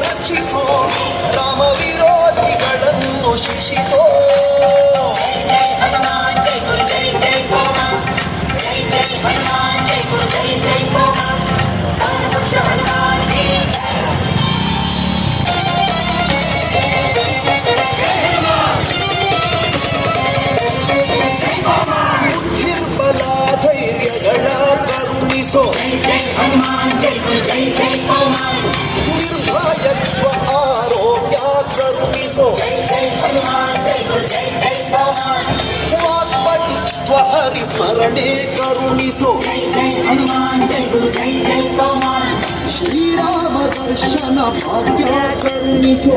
ರಕ್ಷಿಸೋ ರಾಮ ವಿರೋಧಿಗಳನ್ನು ಶಿಕ್ಷಿಸೋ ಬುದ್ಧಿರ್ಬಲ ಧೈರ್ಯಗಳ ಕರುಣಿಸೋ ನಿರ್ಭಯತ್ವ ಆರೋಗ್ಯ ಕರುಣಿಸೋ ವಾಕ್ಪಟುತ್ವ ಹರಿಸ್ಮರಣೆ ಕರುಣಿಸೋ ಶ್ರೀರಾಮ ದರ್ಶನ ಭಾಗ್ಯ ಕರುಣಿಸೋ